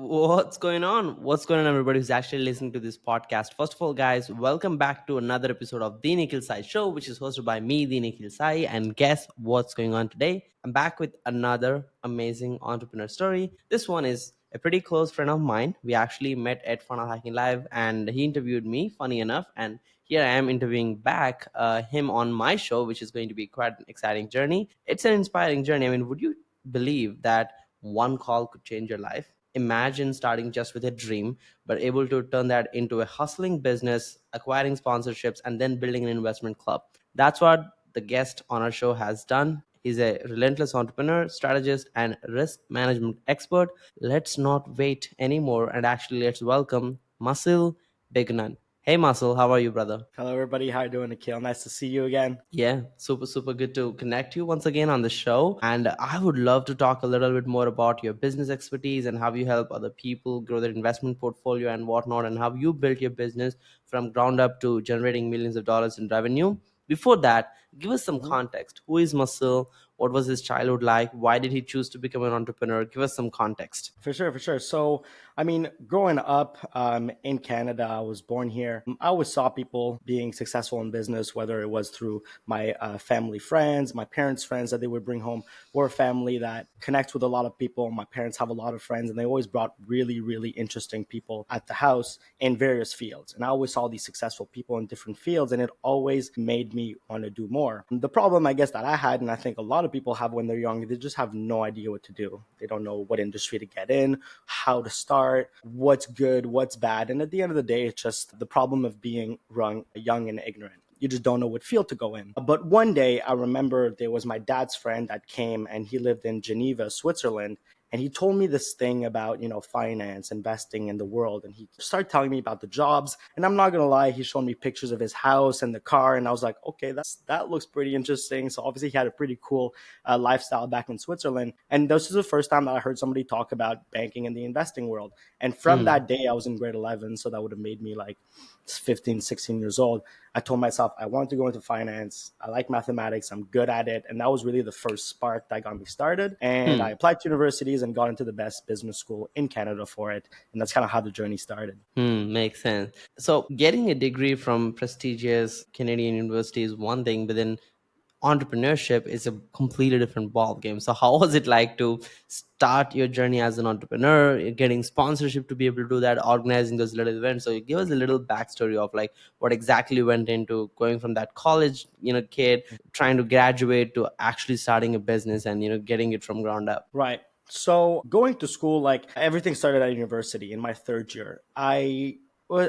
What's going on? What's going on, everybody who's actually listening to this podcast? First of all, guys, welcome back to another episode of the Nikhil Sai Show, which is hosted by me, the Nikhil Sai. And guess what's going on today? I'm back with another amazing entrepreneur story. This one is a pretty close friend of mine. We actually met at Funnel Hacking Live, and he interviewed me, funny enough. And here I am interviewing back him on my show, which is going to be quite an exciting journey. It's an inspiring journey. I mean, would you believe that one call could change your life? Imagine starting just with a dream, but able to turn that into a hustling business, acquiring sponsorships, and then building an investment club. That's what the guest on our show has done. He's a relentless entrepreneur, strategist, and risk management expert. Let's not wait anymore and actually let's welcome Masil Bignan. Hey, Masil, how are you, brother? Hello, everybody. How you doing, Nikhil? Nice to see you again. Yeah, super good to connect you once again on the show. And I would love to talk a little bit more about your business expertise and how you help other people grow their investment portfolio and whatnot, and how you built your business from ground up to generating millions of dollars in revenue. Before that, give us some Mhm. context. Who is Masil? What was his childhood like? Why did he choose to become an entrepreneur? Give us some context. For sure, for sure. So, growing up in Canada, I was born here. I always saw people being successful in business, whether it was through my family friends, my parents' friends that they would bring home. We're a family that connects with a lot of people. My parents have a lot of friends, and they always brought really, really interesting people at the house in various fields. And I always saw these successful people in different fields, and it always made me want to do more. The problem, I guess, that I had, and I think a lot of people have when they're young, they just have no idea what to do. They don't know what industry to get in, how to start, what's good, what's bad. And at the end of the day, it's just the problem of being young and ignorant. You just don't know what field to go in. But one day, I remember there was my dad's friend that came, and he lived in Geneva, Switzerland. And he told me this thing about, finance, investing in the world. And he started telling me about the jobs. And I'm not going to lie, he showed me pictures of his house and the car. And I was like, okay, that looks pretty interesting. So obviously he had a pretty cool lifestyle back in Switzerland. And this is the first time that I heard somebody talk about banking in the investing world. And from Hmm. that day, I was in grade 11. So that would have made me like 15, 16 years old. I told myself I wanted to go into finance. I like mathematics. I'm good at it. And that was really the first spark that got me started. And I Hmm. applied to universities and got into the best business school in Canada for it. And that's kind of how the journey started. Makes sense. So, getting a degree from prestigious Canadian university is one thing, but then entrepreneurship is a completely different ball game. So, how was it like to start your journey as an entrepreneur, getting sponsorship to be able to do that, organizing those little events? So, you give us a little backstory of like what exactly went into going from that college, kid trying to graduate to actually starting a business and getting it from ground up. Right. So going to school, like everything started at university in my third year.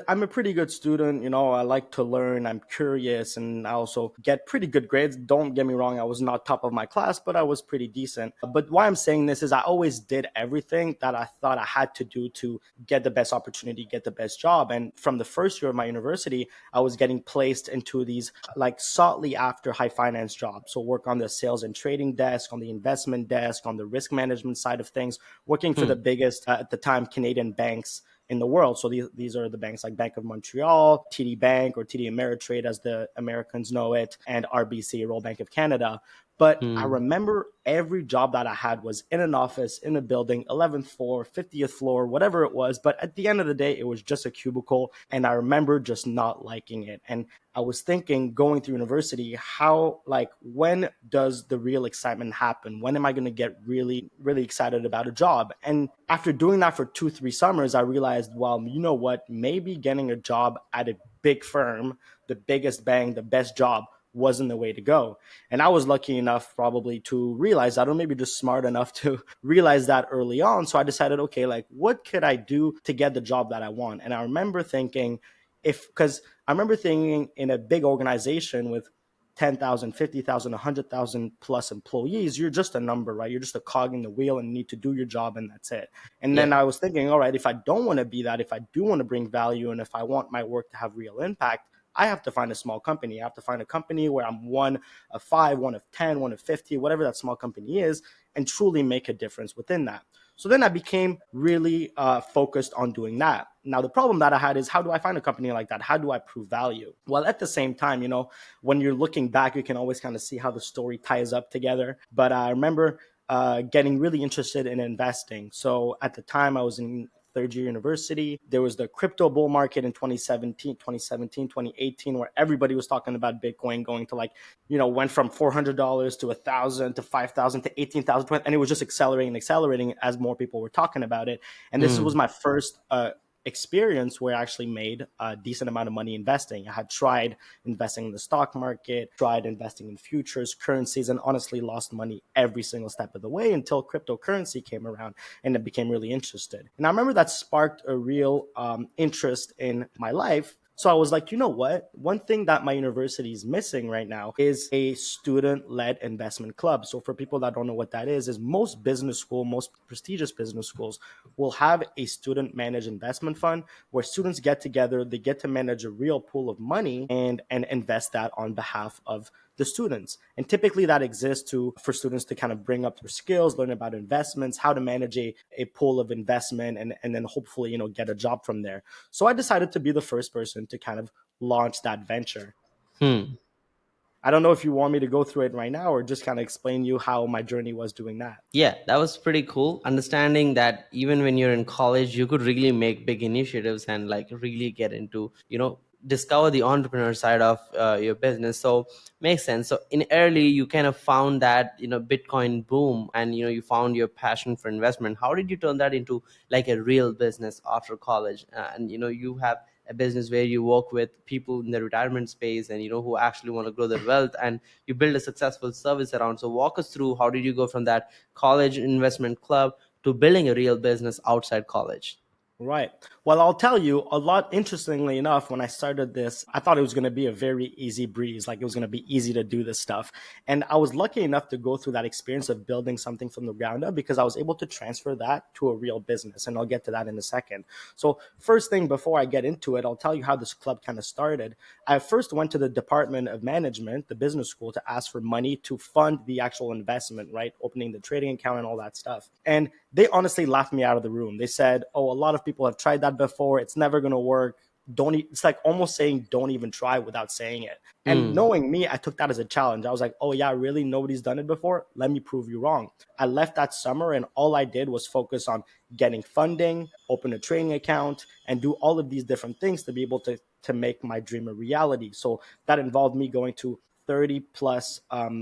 I'm a pretty good student, I like to learn, I'm curious, and I also get pretty good grades. Don't get me wrong, I was not top of my class, but I was pretty decent. But why I'm saying this is I always did everything that I thought I had to do to get the best opportunity, get the best job. And from the first year of my university, I was getting placed into these like sought after high finance jobs. So work on the sales and trading desk, on the investment desk, on the risk management side of things, working for the Hmm. biggest at the time Canadian banks in the world. So these are the banks like Bank of Montreal, TD Bank or TD Ameritrade as the Americans know it, and RBC, Royal Bank of Canada. But I Hmm. remember every job that I had was in an office, in a building, 11th floor, 50th floor, whatever it was. But at the end of the day, it was just a cubicle. And I remember just not liking it. And I was thinking going through university, when does the real excitement happen? When am I going to get really, really excited about a job? And after doing that for 2, 3 summers, I realized, well, you know what? Maybe getting a job at a big firm, the biggest bank, the best job wasn't the way to go. And I was lucky enough probably to realize that, or maybe just smart enough to realize that early on. So I decided, okay, like what could I do to get the job that I want? And I remember thinking, because I remember thinking in a big organization with 10,000, 50,000, 100,000 plus employees, you're just a number, right? You're just a cog in the wheel and you need to do your job and that's it. And then Yeah. I was thinking, all right, if I don't want to be that, if I do want to bring value and if I want my work to have real impact, I have to find a small company. I have to find a company where I'm one of five, one of 10, one of 50, whatever that small company is, and truly make a difference within that. So then I became really focused on doing that. Now, the problem that I had is how do I find a company like that? How do I prove value? Well, at the same time, when you're looking back, you can always kind of see how the story ties up together. But I remember getting really interested in investing. So at the time, I was in third year university. There was the crypto bull market in 2017, 2018, where everybody was talking about Bitcoin going to like, went from $400 to 1,000 to 5,000 to 18,000. And it was just accelerating as more people were talking about it. And this was Mm. my first experience where I actually made a decent amount of money investing. I had tried investing in the stock market, tried investing in futures, currencies, and honestly lost money every single step of the way until cryptocurrency came around and I became really interested. And I remember that sparked a real interest in my life. So I was like, you know what? One thing that my university is missing right now is a student-led investment club. So for people that don't know what that is most business school, most prestigious business schools will have a student-managed investment fund where students get together, they get to manage a real pool of money and invest that on behalf of the students. And typically that exists for students to kind of bring up their skills, learn about investments, how to manage a pool of investment, and then hopefully, get a job from there. So I decided to be the first person to kind of launch that venture. Hmm. I don't know if you want me to go through it right now or just kind of explain you how my journey was doing that. Yeah, that was pretty cool. Understanding that even when you're in college, you could really make big initiatives and like really get into, discover the entrepreneur side of your business. So makes sense. So in early, you kind of found that, Bitcoin boom and, you found your passion for investment. How did you turn that into like a real business after college? And, you have a business where you work with people in the retirement space and, who actually want to grow their wealth, and you build a successful service around. So walk us through, how did you go from that college investment club to building a real business outside college? Right. Well, I'll tell you a lot. Interestingly enough, when I started this, I thought it was going to be a very easy breeze. Like it was going to be easy to do this stuff. And I was lucky enough to go through that experience of building something from the ground up because I was able to transfer that to a real business. And I'll get to that in a second. So, first thing before I get into it, I'll tell you how this club kind of started. I first went to the Department of Management, the business school, to ask for money to fund the actual investment, right? Opening the trading account and all that stuff. And they honestly laughed me out of the room. They said, "Oh, a lot of people have tried that before. It's never going to work. It's like almost saying don't even try without saying it." And Mm. knowing me, I took that as a challenge. I was like, "Oh yeah, really? Nobody's done it before? Let me prove you wrong." I left that summer and all I did was focus on getting funding, open a trading account, and do all of these different things to be able to make my dream a reality. So that involved me going to 30 plus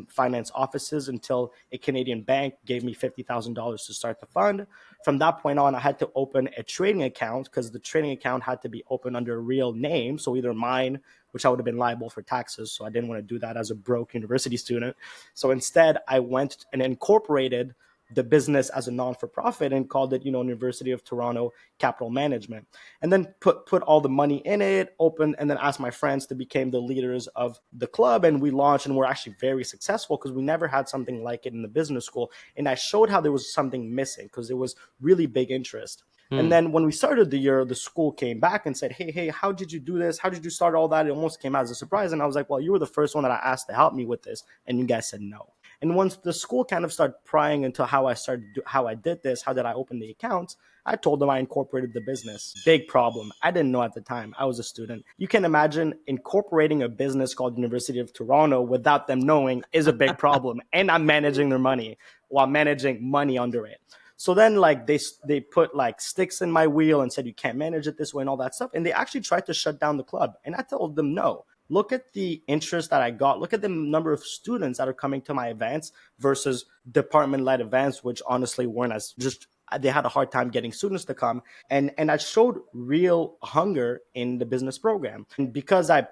finance offices until a Canadian bank gave me $50,000 to start the fund. From that point on, I had to open a trading account because the trading account had to be opened under a real name. So either mine, which I would have been liable for taxes. So I didn't want to do that as a broke university student. So instead, I went and incorporated the business as a non-for-profit and called it, University of Toronto Capital Management, and then put all the money in it, open, and then asked my friends to become the leaders of the club, and we launched, and we're actually very successful because we never had something like it in the business school, and I showed how there was something missing because there was really big interest. And Hmm. then when we started the year, the school came back and said, hey, how did you do this? How did you start all that? It almost came out as a surprise. And I was like, well, you were the first one that I asked to help me with this. And you guys said no. And once the school kind of started prying into how I did this, how did I open the accounts, I told them I incorporated the business. Big problem. I didn't know at the time. I was a student. You can imagine incorporating a business called University of Toronto without them knowing is a big problem. And I'm managing their money while managing money under it. So then like they put like sticks in my wheel and said you can't manage it this way and all that stuff. And they actually tried to shut down the club. And I told them no. Look at the interest that I got. Look at the number of students that are coming to my events versus department-led events, which honestly weren't as just they had a hard time getting students to come. And I showed real hunger in the business program. And because I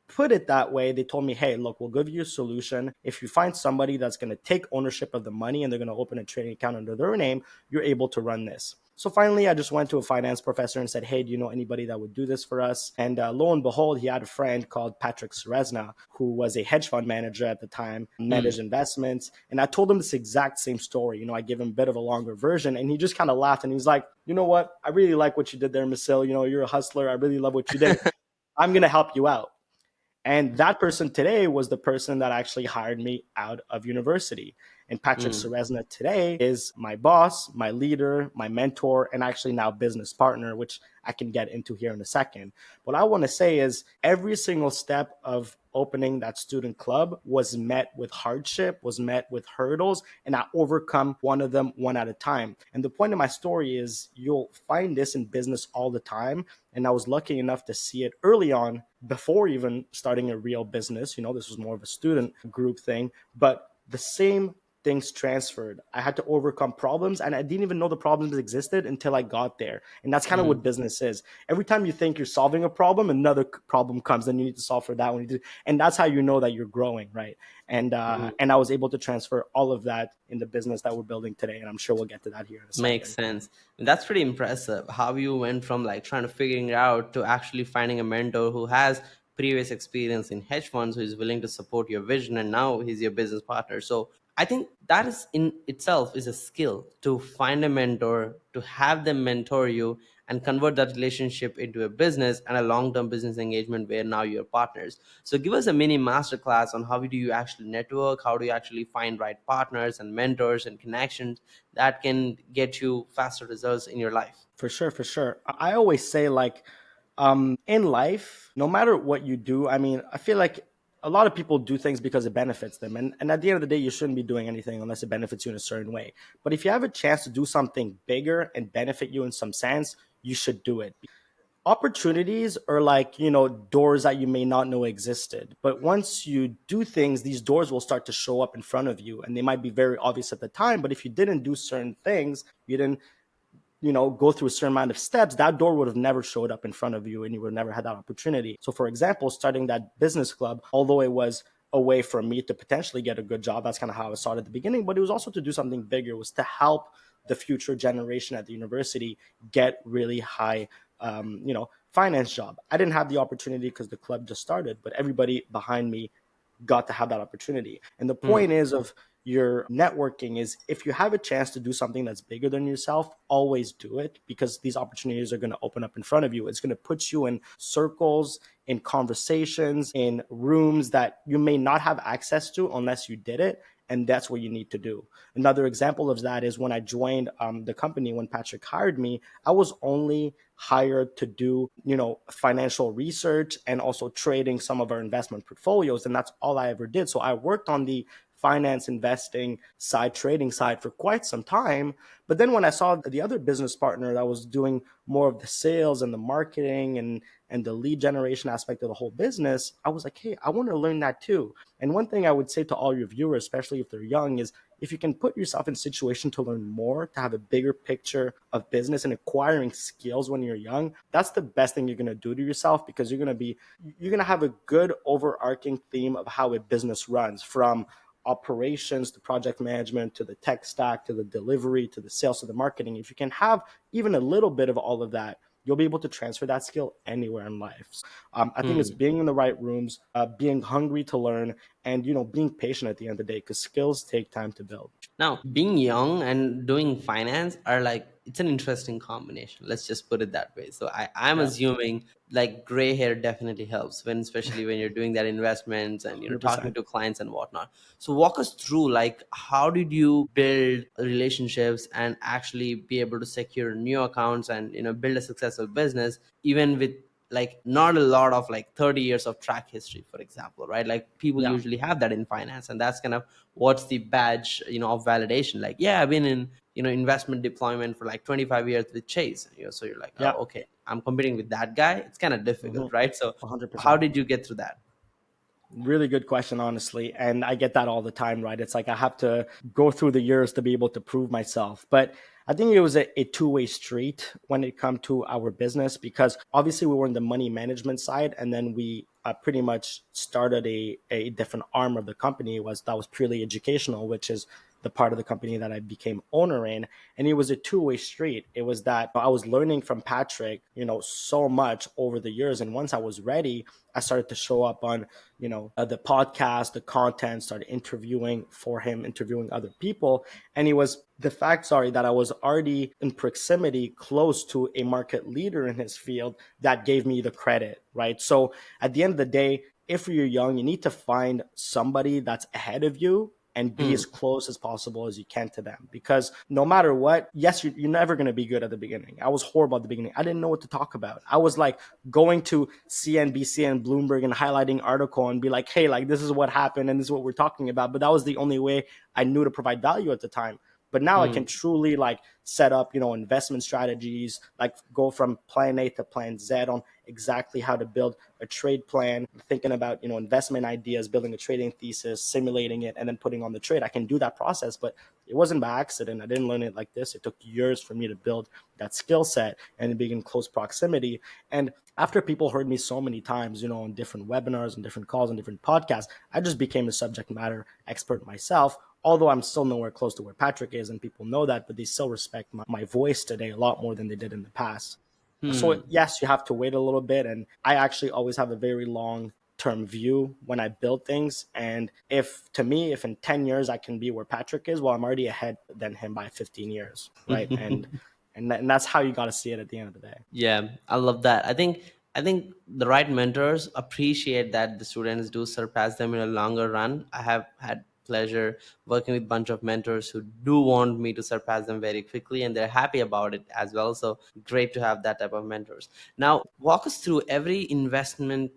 put it that way, they told me, hey, look, we'll give you a solution. If you find somebody that's going to take ownership of the money and they're going to open a trading account under their name, you're able to run this. So finally, I just went to a finance professor and said, hey, do you know anybody that would do this for us? And lo and behold, he had a friend called Patrick Serezna, who was a hedge fund manager at the time, managed Hmm. investments. And I told him this exact same story. I gave him a bit of a longer version. And he just kind of laughed and he was like, you know what? I really like what you did there, Masil. You're a hustler. I really love what you did. I'm going to help you out. And that person today was the person that actually hired me out of university. And Patrick Mm. Ceresna today is my boss, my leader, my mentor, and actually now business partner, which I can get into here in a second. What I want to say is every single step of opening that student club was met with hardship, was met with hurdles, and I overcome one of them one at a time. And the point of my story is you'll find this in business all the time. And I was lucky enough to see it early on before even starting a real business. This was more of a student group thing, but the same things transferred. I had to overcome problems and I didn't even know the problems existed until I got there. And that's kind of Mm. what business is. Every time you think you're solving a problem, another problem comes, then you need to solve for that one. And that's how you know that you're growing, right? And I was able to transfer all of that in the business that we're building today. And I'm sure we'll get to that here in a Makes second. sense. That's pretty impressive how you went from like trying to figuring it out to actually finding a mentor who has previous experience in hedge funds, who is willing to support your vision, and now he's your business partner. So I think that is in itself is a skill to find a mentor, to have them mentor you and convert that relationship into a business and a long-term business engagement where now you're partners. So give us a mini masterclass on how do you actually network, how do you actually find right partners and mentors and connections that can get you faster results in your life. For sure, for sure. I always say, like, in life, no matter what you do, I mean, I feel like a lot of people do things because it benefits them. And at the end of the day, you shouldn't be doing anything unless it benefits you in a certain way. But if you have a chance to do something bigger and benefit you in some sense, you should do it. Opportunities are like, doors that you may not know existed. But once you do things, these doors will start to show up in front of you. And they might be very obvious at the time. But if you didn't do certain things, you didn't go through a certain amount of steps, that door would have never showed up in front of you and you would have never had that opportunity. So, for example, starting that business club, although it was a way for me to potentially get a good job, that's kind of how I started at the beginning, but it was also to do something bigger, it was to help the future generation at the university get really high, finance job. I didn't have the opportunity because the club just started, but everybody behind me got to have that opportunity. And the Hmm. point is of your networking is if you have a chance to do something that's bigger than yourself, always do it because these opportunities are going to open up in front of you. It's going to put you in circles, in conversations, in rooms that you may not have access to unless you did it. And that's what you need to do. Another example of that is when I joined the company, when Patrick hired me, I was only hired to do, financial research and also trading some of our investment portfolios. And that's all I ever did. So I worked on the finance investing side, trading side for quite some time. But then when I saw the other business partner that was doing more of the sales and the marketing and the lead generation aspect of the whole business, I was like, hey, I want to learn that too. And one thing I would say to all your viewers, especially if they're young, is if you can put yourself in a situation to learn more, to have a bigger picture of business and acquiring skills when you're young, that's the best thing you're going to do to yourself because you're going to have a good overarching theme of how a business runs from operations to project management to the tech stack to the delivery to the sales to the marketing. If you can have even a little bit of all of that, you'll be able to transfer that skill anywhere in life. I think it's Hmm. being in the right rooms, being hungry to learn, and being patient at the end of the day because skills take time to build. Now, being young and doing finance are like it's an interesting combination. Let's just put it that way. So I'm Yeah, assuming like gray hair definitely helps when especially when you're doing that investments and 100%. talking to clients and whatnot. So walk us through like how did you build relationships and actually be able to secure new accounts and build a successful business even with like not a lot of like 30 years of track history, for example, right? Like people Yeah. usually have that in finance, and that's kind of what's the badge of validation. Like, yeah, I've been in investment deployment for like 25 years with Chase. So you're like, oh, Yeah. okay, I'm competing with that guy. It's kind of difficult, Mhm. right? So how 100%. did you get through that? Really good question, honestly. And I get that all the time, right? It's like I have to go through the years to be able to prove myself. But I think it was a two-way street when it come to our business because obviously we were in the money management side and then we pretty much started a different arm of the company that was purely educational, which is the part of the company that I became owner in. And it was a two-way street. It was that I was learning from Patrick, so much over the years. And once I was ready, I started to show up on the podcast, the content, started interviewing for him, interviewing other people. And it was the fact, sorry, that I was already in proximity close to a market leader in his field that gave me the credit, right? So at the end of the day, if you're young, you need to find somebody that's ahead of you and be Hmm. as close as possible as you can to them. Because no matter what, yes, you're never going to be good at the beginning. I was horrible at the beginning. I didn't know what to talk about. I was like going to CNBC and Bloomberg and highlighting article and be like, hey, like this is what happened and this is what we're talking about. But that was the only way I knew to provide value at the time. But now I can Hmm. truly like set up, investment strategies, like go from plan A to plan Z on exactly how to build a trade plan, thinking about, investment ideas, building a trading thesis, simulating it, and then putting on the trade. I can do that process, but it wasn't by accident. I didn't learn it like this. It took years for me to build that skill set and being in close proximity. And after people heard me so many times, on different webinars and different calls and different podcasts, I just became a subject matter expert myself. Although I'm still nowhere close to where Patrick is, and people know that, but they still respect my voice today a lot more than they did in the past. So, Hmm. yes, you have to wait a little bit. And I actually always have a very long term view when I build things. And if to me, if in 10 years I can be where Patrick is, well, I'm already ahead than him by 15 years. Right. And that's how you got to see it at the end of the day. Yeah, I love that. I think the right mentors appreciate that the students do surpass them in a longer run. I have had pleasure working with a bunch of mentors who do want me to surpass them very quickly, and they're happy about it as well. So great to have that type of mentors. Now, walk us through every investment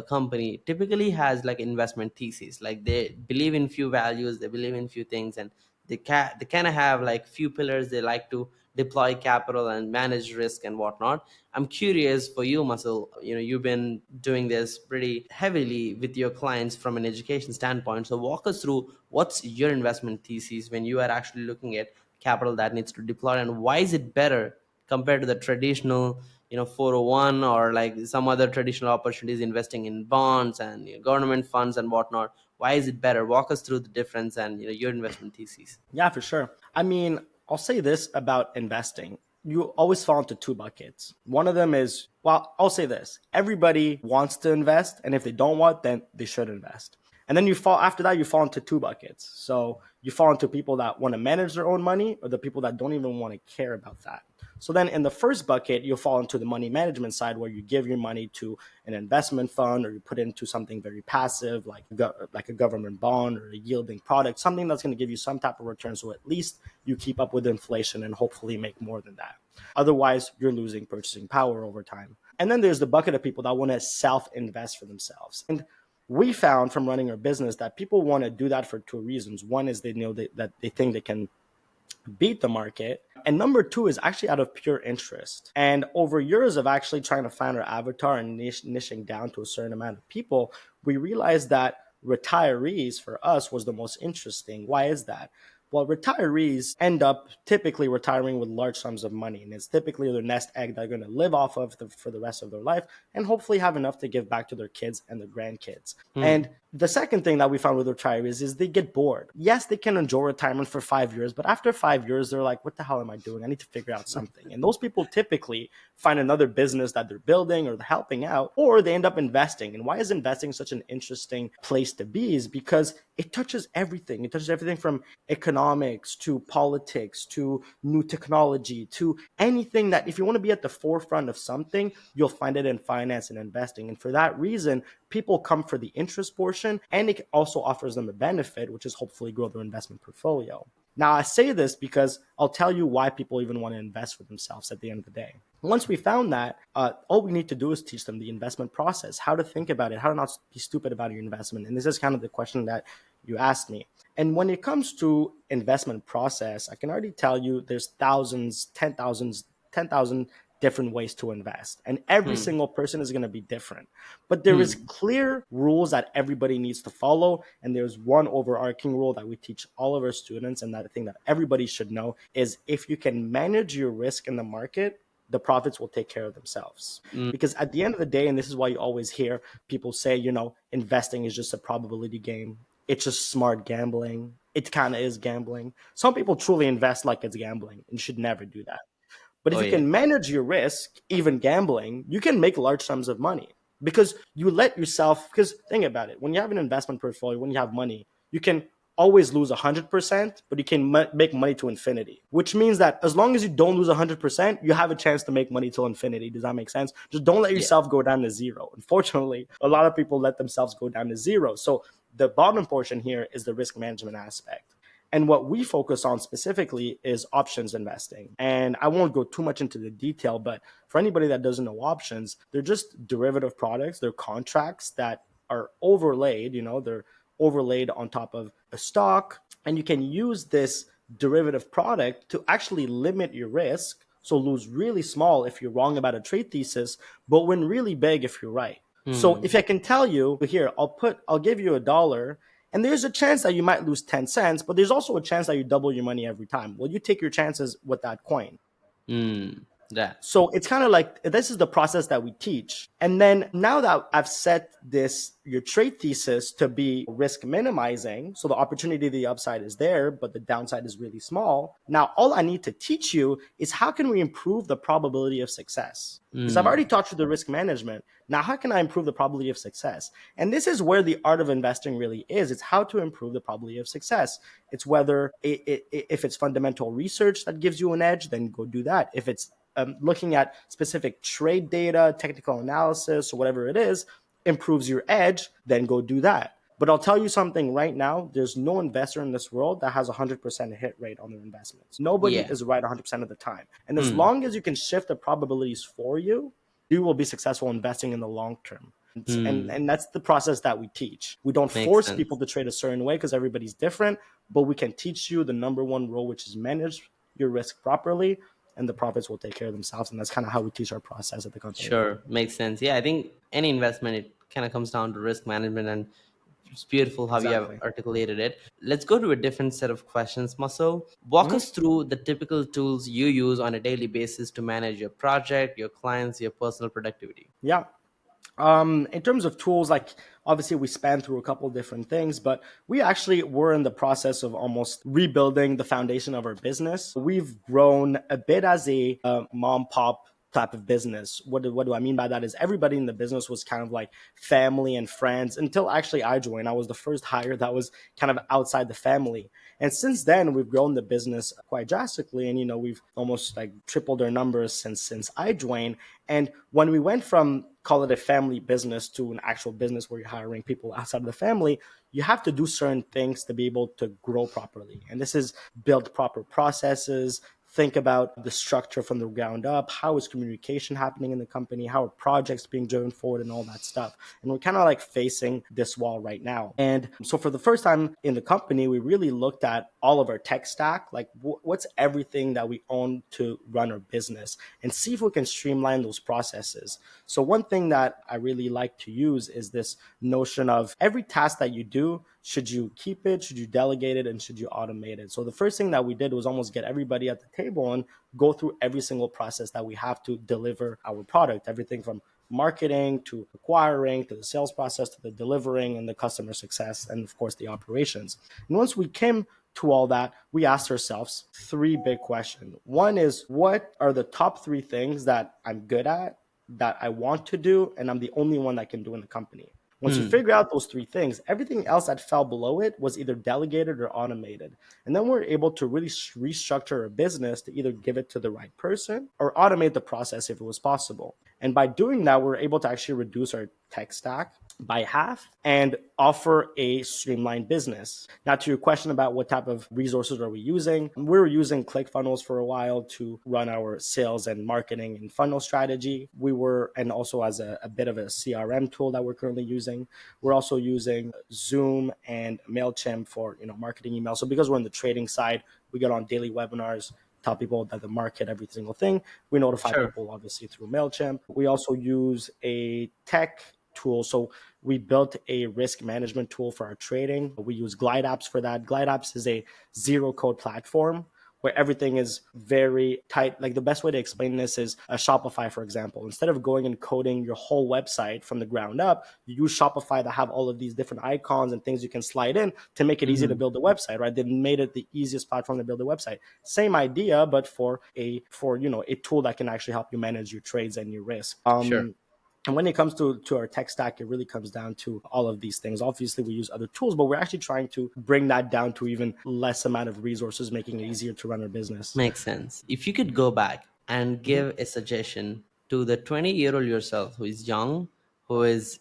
company typically has like investment thesis. Like they believe in few values, they believe in few things, and they kind of have like few pillars they like to deploy capital and manage risk and whatnot. I'm curious for you, Muscle. You've been doing this pretty heavily with your clients from an education standpoint. So walk us through what's your investment thesis when you are actually looking at capital that needs to deploy, and why is it better compared to the traditional 401 or like some other traditional opportunities investing in bonds and government funds and whatnot. Why is it better? Walk us through the difference and your investment thesis. Yeah, for sure. I mean, I'll say this about investing. You always fall into two buckets. One of them is, well, I'll say this. Everybody wants to invest, and if they don't want, then they should invest. And then after that, you fall into two buckets. So you fall into people that want to manage their own money or the people that don't even want to care about that. So then in the first bucket, you'll fall into the money management side where you give your money to an investment fund or you put it into something very passive like a government bond or a yielding product, something that's going to give you some type of return. So at least you keep up with inflation and hopefully make more than that. Otherwise, you're losing purchasing power over time. And then there's the bucket of people that want to self-invest for themselves. And we found from running our business that people want to do that for two reasons. One is they know that they think they can beat the market. And number two is actually out of pure interest. And over years of actually trying to find our avatar and niching down to a certain amount of people, we realized that retirees for us was the most interesting. Why is that? Well, retirees end up typically retiring with large sums of money, and it's typically their nest egg they're going to live off of for the rest of their life and hopefully have enough to give back to their kids and their grandkids. Hmm. And the second thing that we found with retirees is they get bored. Yes, they can enjoy retirement for 5 years, but after 5 years, they're like, what the hell am I doing? I need to figure out something. And those people typically find another business that they're building or they're helping out, or they end up investing. And why is investing such an interesting place to be is because it touches everything. It touches everything from economics to politics to new technology to anything that if you want to be at the forefront of something, you'll find it in finance and investing. And for that reason, people come for the interest portion, and it also offers them a benefit, which is hopefully grow their investment portfolio. Now, I say this because I'll tell you why people even want to invest for themselves at the end of the day. Once we found that, all we need to do is teach them the investment process, how to think about it, how to not be stupid about your investment. And this is kind of the question that you asked me. And when it comes to investment process, I can already tell you there's thousands, 10,000 different ways to invest. And every Hmm. single person is going to be different. But there is Hmm. clear rules that everybody needs to follow. And there's one overarching rule that we teach all of our students, and that I think that everybody should know is if you can manage your risk in the market, the profits will take care of themselves. Hmm. Because at the end of the day, and this is why you always hear people say, investing is just a probability game. It's just smart gambling. It kind of is gambling. Some people truly invest like it's gambling and should never do that. But if Oh you yeah. can manage your risk, even gambling, you can make large sums of money because you let yourself, because think about it, when you have an investment portfolio, when you have money, you can always lose 100%, but you can make money to infinity, which means that as long as you don't lose 100%, you have a chance to make money till infinity. Does that make sense? Just don't let Yeah. yourself go down to zero. Unfortunately, a lot of people let themselves go down to zero. So The bottom portion here is the risk management aspect. And what we focus on specifically is options investing. And I won't go too much into the detail, but for anybody that doesn't know options, they're just derivative products. They're contracts that are overlaid, they're overlaid on top of a stock. And you can use this derivative product to actually limit your risk. So lose really small if you're wrong about a trade thesis, but win really big if you're right. So Hmm. if I can tell you here, I'll give you $1, and there's a chance that you might lose 10 cents, but there's also a chance that you double your money every time. Well, you take your chances with that coin. Hmm. Yeah. So it's kind of like this is the process that we teach. And then now that I've set your trade thesis to be risk minimizing, so the opportunity, the upside is there, but the downside is really small. Now, all I need to teach you is how can we improve the probability of success? Because I've already Hmm. taught you the risk management. Now, how can I improve the probability of success? And this is where the art of investing really is. It's how to improve the probability of success. It's whether if it's fundamental research that gives you an edge, then go do that. If it's looking at specific trade data, technical analysis, or whatever it is, improves your edge, then go do that. But I'll tell you something right now, there's no investor in this world that has a 100% hit rate on their investments. Nobody Yeah. is right 100% of the time. And as Hmm. long as you can shift the probabilities for you, you will be successful investing in the long term. Hmm. And that's the process that we teach. We don't Makes force people sense. to trade a certain way because everybody's different, but we can teach you the number one rule, which is manage your risk properly, and the profits will take care of themselves. And that's kind of how we teach our process at the company. Sure, makes sense. Yeah, I think any investment, it kind of comes down to risk management, and it's beautiful how you have Exactly. articulated it. Let's go to a different set of questions, Maso. Walk Mhm. us through the typical tools you use on a daily basis to manage your project, your clients, your personal productivity. Yeah. In terms of tools, like obviously we span through a couple different things, but we actually were in the process of almost rebuilding the foundation of our business. We've grown a bit as a mom pop type of business. What do I mean by that is everybody in the business was kind of like family and friends until actually I joined. I was the first hire that was kind of outside the family. And since then, we've grown the business quite drastically, and we've almost like tripled our numbers since I joined. And when we went from call it a family business to an actual business where you're hiring people outside of the family, you have to do certain things to be able to grow properly. And this is build proper processes, think about the structure from the ground up, how is communication happening in the company, how are projects being driven forward, and all that stuff. And we're kind of like facing this wall right now. And so for the first time in the company, we really looked at all of our tech stack, like what's everything that we own to run our business, and see if we can streamline those processes. So one thing that I really like to use is this notion of every task that you do, should you keep it, should you delegate it, and should you automate it? So the first thing that we did was almost get everybody at the table and go through every single process that we have to deliver our product, everything from marketing to acquiring to the sales process to the delivering and the customer success and of course the operations. And once we came to all that, we asked ourselves three big questions. One is, what are the top three things that I'm good at, that I want to do, and I'm the only one that can do in the company? Once you Hmm. figure out those three things, everything else that fell below it was either delegated or automated. And then we're able to really restructure a business to either give it to the right person or automate the process if it was possible. And by doing that, we're able to actually reduce our tech stack by half and offer a streamlined business. Now, to your question about what type of resources are we using, we were using ClickFunnels for a while to run our sales and marketing and funnel strategy. And also as a bit of a CRM tool that we're currently using. We're also using Zoom and MailChimp for marketing email. So because we're in the trading side, we get on daily webinars, tell people that the market, every single thing. We notify Sure. people obviously through MailChimp. We also use a tech tool. So we built a risk management tool for our trading. We use Glide Apps for that. Glide Apps is a zero code platform where everything is very tight. Like the best way to explain this is a Shopify, for example. Instead of going and coding your whole website from the ground up, you use Shopify that have all of these different icons and things you can slide in to make it easy to Hmm. build a website, right? They made it the easiest platform to build a website. Same idea, but for a tool that can actually help you manage your trades and your risk. Sure. And when it comes to our tech stack, it really comes down to all of these things. Obviously, we use other tools, but we're actually trying to bring that down to even less amount of resources, making it easier to run our business. Makes sense. If you could go back and Mhm. give a suggestion to the 20-year-old yourself who is young, who is,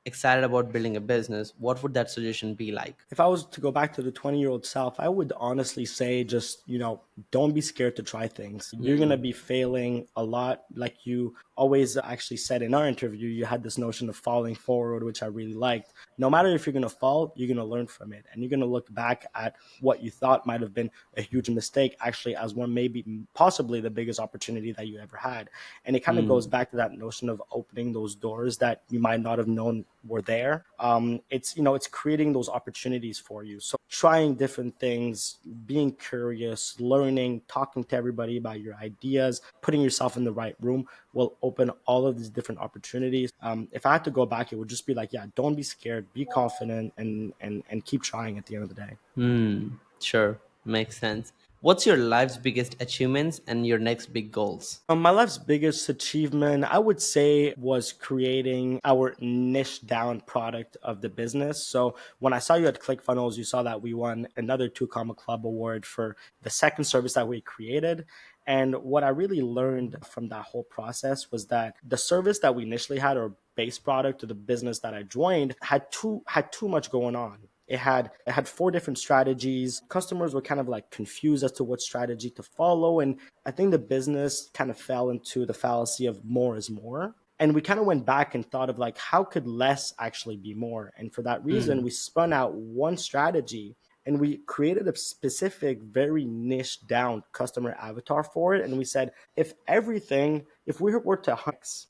excited about building a business, what would that suggestion be like? If I was to go back to the 20-year-old self, I would honestly say just, don't be scared to try things. You're going to Mm, be failing a lot. Like you always actually said in our interview, you had this notion of falling forward, which I really liked. No matter if you're going to fall, you're going to learn from it. And you're going to look back at what you thought might have been a huge mistake actually as one, maybe possibly the biggest opportunity that you ever had. And it kind of goes mm, back to that notion of opening those doors that you might not have known were there. It's creating those opportunities for you. So trying different things, being curious, learning, talking to everybody about your ideas, putting yourself in the right room will open all of these different opportunities. If I had to go back, it would just be like, yeah, don't be scared, be confident, and keep trying at the end of the day. sure, makes sense. What's your life's biggest achievements and your next big goals? My life's biggest achievement, I would say, was creating our niche down product of the business. So when I saw you at ClickFunnels, you saw that we won another Two Comma Club award for the second service that we created. And what I really learned from that whole process was that the service that we initially had, or base product, or the business that I joined, had too much going on. It had four different strategies. Customers were kind of like confused as to what strategy to follow, and I think the business kind of fell into the fallacy of more is more. And we kind of went back and thought of like, how could less actually be more? And for that reason, Mm, we spun out one strategy and we created a specific, very niche down customer avatar for it. And we said, if we were to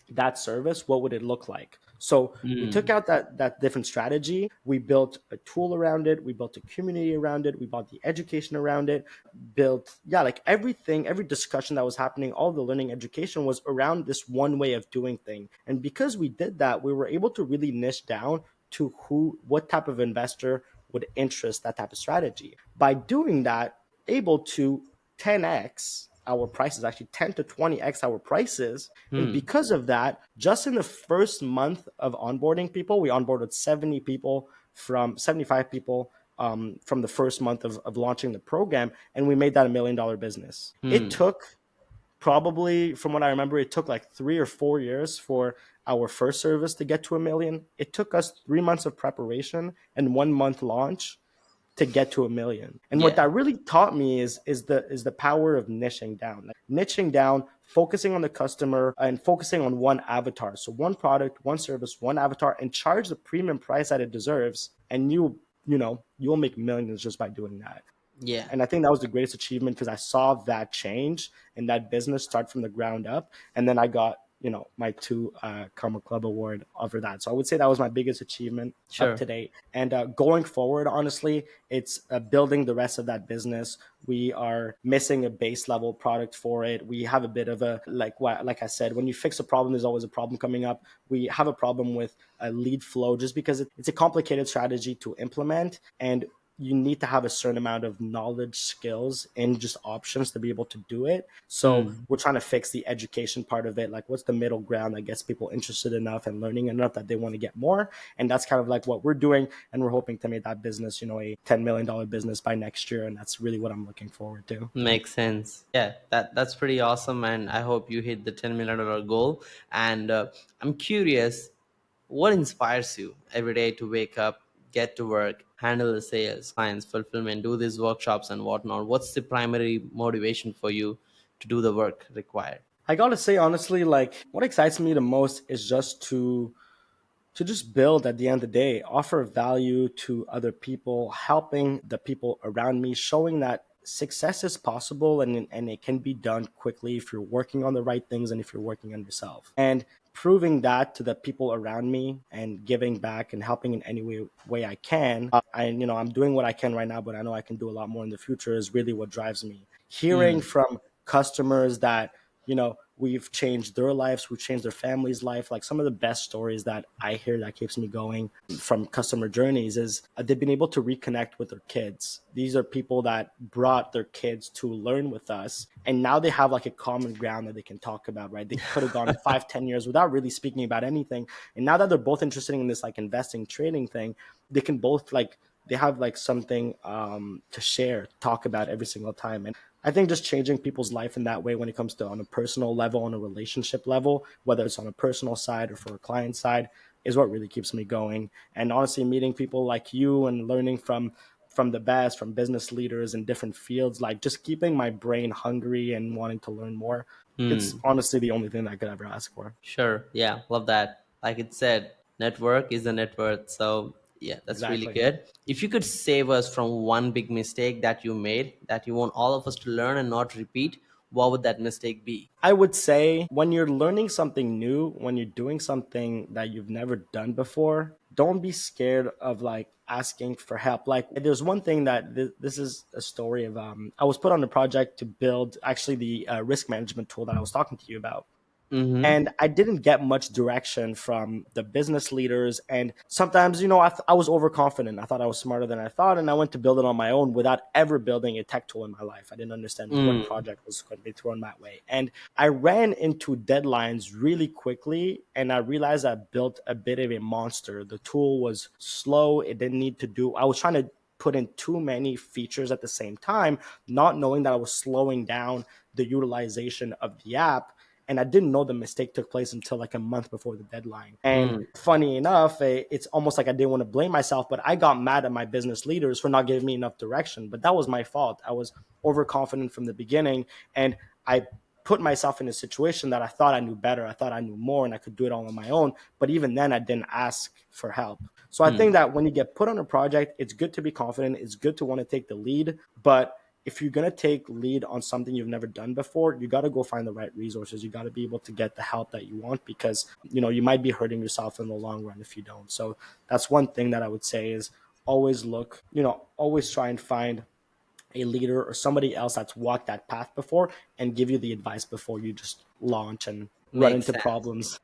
that service, what would it look like? So we took mm, out that different strategy. We built a tool around it. We built a community around it. We bought the education around it. Built, yeah, like everything, every discussion that was happening, all the learning education was around this one way of doing thing. And because we did that, we were able to really niche down to what type of investor would interest that type of strategy. By doing that, able to 10x our prices, actually 10 to 20x our prices. And mm, because of that, just in the first month of onboarding people, we onboarded 75 people from the first month of launching the program, and we made that $1 million business. It mm. took probably, from what I remember, it took like 3 or 4 years for our first service to get to 1 million. It took us 3 months of preparation and 1 month launch to get to 1 million. And what Yeah. that really taught me is the power of niching down. Like niching down, focusing on the customer and focusing on one avatar. So one product, one service, one avatar, and charge the premium price that it deserves. And you'll make millions just by doing that. Yeah. And I think that was the greatest achievement because I saw that change and that business start from the ground up. And then I got, my two Comma Club award over that. So I would say that was my biggest achievement up Sure. to date. And going forward, honestly, it's building the rest of that business. We are missing a base level product for it. We have a bit of a, like I said, when you fix a problem, there's always a problem coming up. We have a problem with a lead flow just because it's a complicated strategy to implement. And you need to have a certain amount of knowledge, skills, and just options to be able to do it. So Mm. we're trying to fix the education part of it. Like, what's the middle ground that gets people interested enough and learning enough that they want to get more? And that's kind of like what we're doing. And we're hoping to make that business, a $10 million business by next year. And that's really what I'm looking forward to. Makes sense. Yeah, that's pretty awesome, and I hope you hit the $10 million goal. And I'm curious, what inspires you every day to wake up, get to work, handle the sales, clients, fulfillment, do these workshops and whatnot? What's the primary motivation for you to do the work required? I gotta say, honestly, like what excites me the most is just to just build at the end of the day, offer value to other people, helping the people around me, showing that success is possible and it can be done quickly if you're working on the right things and if you're working on yourself. And proving that to the people around me and giving back and helping in any way I can. I'm doing what I can right now, but I know I can do a lot more in the future is really what drives me. Hearing Mm, from customers that we've changed their lives, we've changed their family's life. Like some of the best stories that I hear that keeps me going from customer journeys is they've been able to reconnect with their kids. These are people that brought their kids to learn with us, and now they have like a common ground that they can talk about, right? They could have gone 5, 10 years without really speaking about anything, and now that they're both interested in this like investing trading thing, they can both like they have like something to share, talk about every single time. And I think just changing people's life in that way when it comes to on a personal level, on a relationship level, whether it's on a personal side or for a client side, is what really keeps me going. And honestly, meeting people like you and learning from the best, from business leaders in different fields, like just keeping my brain hungry and wanting to learn more, it's Hmm. honestly the only thing I could ever ask for. Sure. Yeah. Love that. Like it said, network is a net worth. So, yeah, that's really Exactly. good. If you could save us from one big mistake that you made that you want all of us to learn and not repeat, what would that mistake be? I would say when you're learning something new, when you're doing something that you've never done before, don't be scared of like asking for help. Like there's one thing that this is a story of I was put on a project to build actually the risk management tool that I was talking to you about. Mm-hmm. And I didn't get much direction from the business leaders. And sometimes, I was overconfident. I thought I was smarter than I thought, and I went to build it on my own without ever building a tech tool in my life. I didn't understand what Mm. project was going to be thrown that way. And I ran into deadlines really quickly, and I realized I built a bit of a monster. The tool was slow. It didn't need to do, I was trying to put in too many features at the same time, not knowing that I was slowing down the utilization of the app. And I didn't know the mistake took place until like a month before the deadline. And Mm. funny enough, it's almost like I didn't want to blame myself, but I got mad at my business leaders for not giving me enough direction. But that was my fault. I was overconfident from the beginning, and I put myself in a situation that I thought I knew better. I thought I knew more and I could do it all on my own. But even then, I didn't ask for help. So I think Mm. that when you get put on a project, it's good to be confident. It's good to want to take the lead. But if you're going to take lead on something you've never done before, you got to go find the right resources. You got to be able to get the help that you want, because you might be hurting yourself in the long run if you don't. So that's one thing that I would say is always look, always try and find a leader or somebody else that's walked that path before and give you the advice before you just launch and run Makes into sense. problems.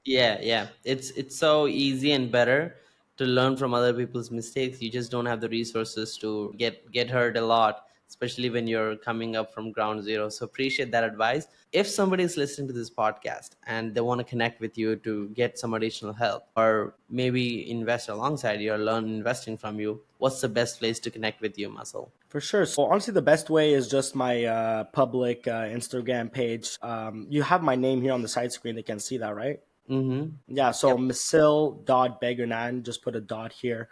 Yeah, yeah. It's so easy and better to learn from other people's mistakes. You just don't have the resources to get hurt a lot, especially when you're coming up from ground zero. So appreciate that advice. If somebody is listening to this podcast and they want to connect with you to get some additional help or maybe invest alongside you or learn investing from you, what's the best place to connect with you, Muscle? For sure. So honestly, the best way is just my public Instagram page. You have my name here on the side screen. They can see that, right? Mm-hmm. Yeah, so Yep. Masil.Begunan, just put a dot here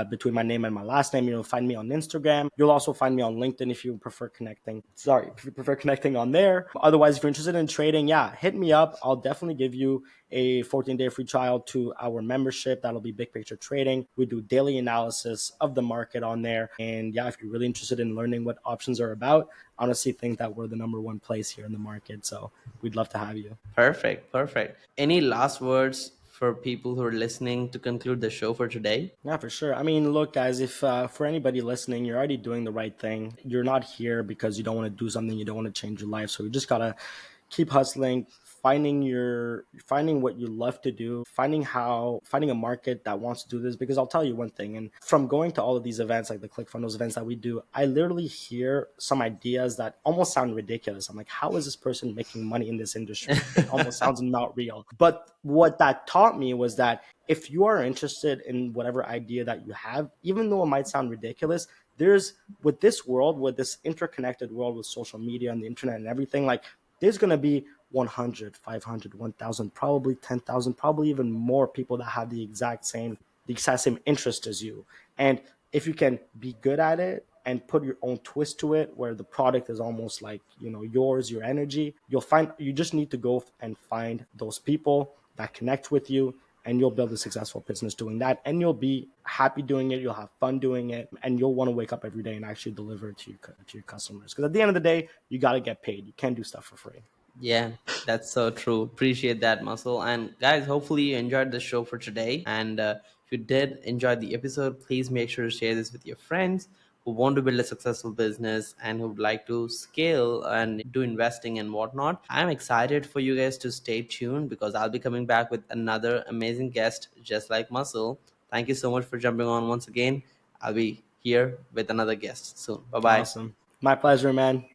between my name and my last name. You'll find me on Instagram. You'll also find me on LinkedIn if you prefer connecting. Sorry, if you prefer connecting on there. Otherwise, if you're interested in trading, yeah, hit me up. I'll definitely give you a 14-day free trial to our membership. That'll be Big Picture Trading. We do daily analysis of the market on there. And yeah, if you're really interested in learning what options are about, honestly think that we're the number one place here in the market. So we'd love to have you. Perfect. Perfect. Any last words for people who are listening to conclude the show for today? Yeah, for sure. I mean, look, guys, if for anybody listening, you're already doing the right thing. You're not here because you don't want to do something, you don't want to change your life. So you just gotta keep hustling, finding what you love to do, finding a market that wants to do this. Because I'll tell you one thing, and from going to all of these events, like the ClickFunnels events that we do, I literally hear some ideas that almost sound ridiculous. I'm like, how is this person making money in this industry? It almost sounds not real. But what that taught me was that if you are interested in whatever idea that you have, even though it might sound ridiculous, there's with this world, with this interconnected world with social media and the internet and everything, like there's going to be 100, 500, 1,000, probably 10,000, probably even more people that have the exact same interest as you. And if you can be good at it and put your own twist to it, where the product is almost like, yours, your energy, you just need to go and find those people that connect with you, and you'll build a successful business doing that, and you'll be happy doing it, you'll have fun doing it, and you'll want to wake up every day and actually deliver it to your customers, because at the end of the day, you got to get paid. You can't do stuff for free. Yeah, that's so true. Appreciate that, Muscle. And guys, hopefully you enjoyed the show for today. And if you did enjoy the episode, please make sure to share this with your friends who want to build a successful business and who would like to scale and do investing and whatnot. I'm excited for you guys to stay tuned because I'll be coming back with another amazing guest just like Muscle. Thank you so much for jumping on once again. I'll be here with another guest soon. Bye bye. Awesome. My pleasure, man.